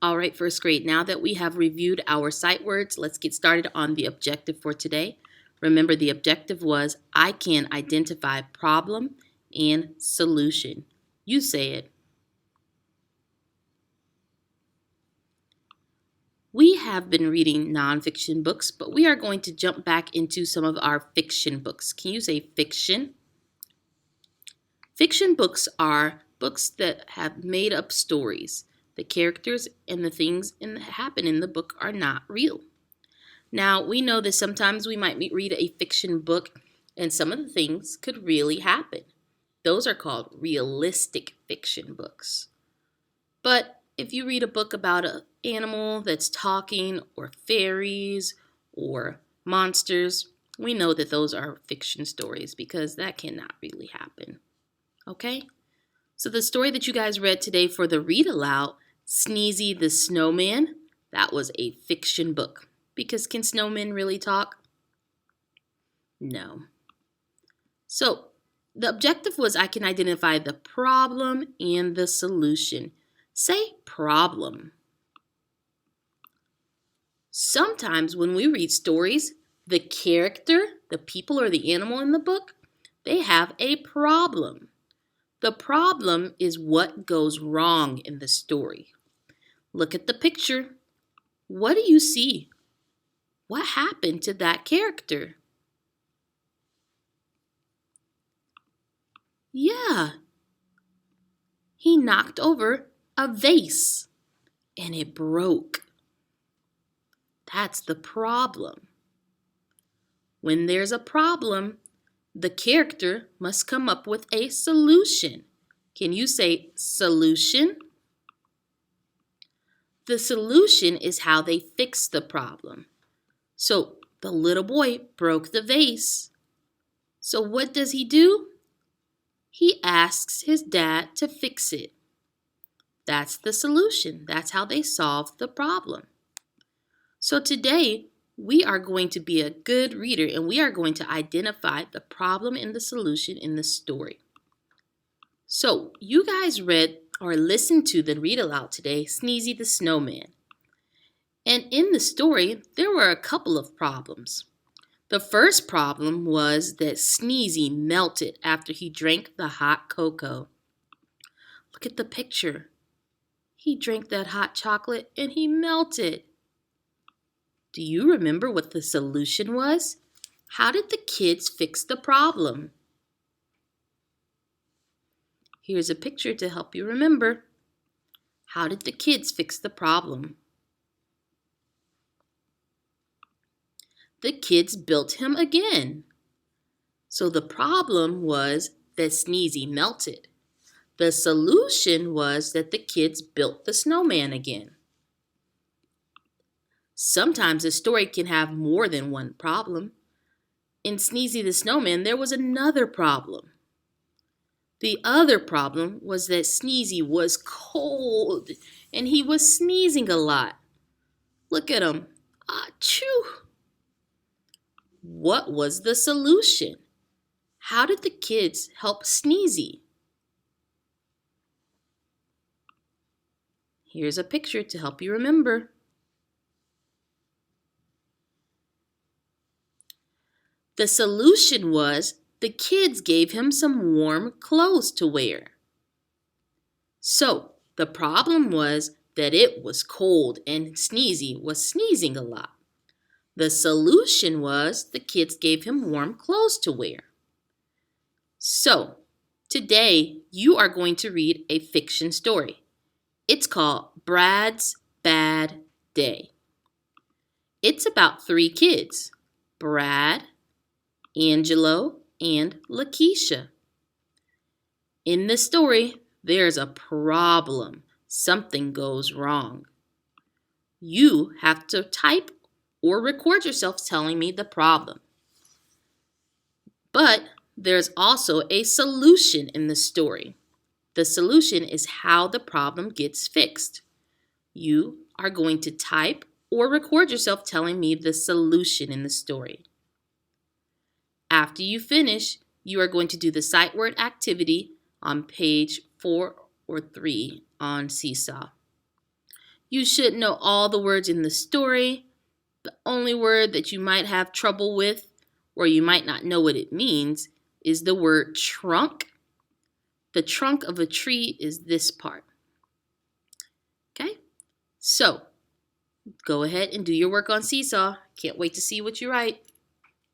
All right, first grade, now that we have reviewed our sight words, let's get started on the objective for today. Remember, the objective was, I can identify problem and solution. You say it. We have been reading nonfiction books, but we are going to jump back into some of our fiction books. Can you say fiction? Fiction books are books that have made up stories. The characters and the things that happen in the book are not real. Now, we know that sometimes we might read a fiction book and some of the things could really happen. Those are called realistic fiction books. But if you read a book about an animal that's talking or fairies or monsters, we know that those are fiction stories because that cannot really happen. Okay? So the story that you guys read today for the read aloud, Sneezy the Snowman, that was a fiction book. Because can snowmen really talk? No. So the objective was I can identify the problem and the solution. Say problem. Sometimes when we read stories, the character, the people or the animal in the book, they have a problem. The problem is what goes wrong in the story. Look at the picture. What do you see? What happened to that character? Yeah, he knocked over a vase and it broke. That's the problem. When there's a problem, the character must come up with a solution. Can you say solution? The solution is how they fix the problem. So the little boy broke the vase. So what does he do? He asks his dad to fix it. That's the solution. That's how they solve the problem. So today, we are going to be a good reader and we are going to identify the problem and the solution in the story. So you guys read or listened to the read aloud today, Sneezy the Snowman. And in the story, there were a couple of problems. The first problem was that Sneezy melted after he drank the hot cocoa. Look at the picture. He drank that hot chocolate and he melted. Do you remember what the solution was? How did the kids fix the problem? Here's a picture to help you remember. How did the kids fix the problem? The kids built him again. So the problem was that Sneezy melted. The solution was that the kids built the snowman again. Sometimes a story can have more than one problem. In Sneezy the Snowman, there was another problem. The other problem was that Sneezy was cold and he was sneezing a lot. Look at him. Achoo! What was the solution? How did the kids help Sneezy? Here's a picture to help you remember. The solution was the kids gave him some warm clothes to wear. So the problem was that it was cold and Sneezy was sneezing a lot. The solution was the kids gave him warm clothes to wear. So today you are going to read a fiction story. It's called Brad's Bad Day. It's about 3 kids, Brad, Angelo, and Lakeisha. In the story, there's a problem. Something goes wrong. You have to type or record yourself telling me the problem. But there's also a solution in the story. The solution is how the problem gets fixed. You are going to type or record yourself telling me the solution in the story. After you finish, you are going to do the sight word activity on page 4 or 3 on Seesaw. You should know all the words in the story. The only word that you might have trouble with, or you might not know what it means, is the word trunk. The trunk of a tree is this part. Okay? So, go ahead and do your work on Seesaw. Can't wait to see what you write.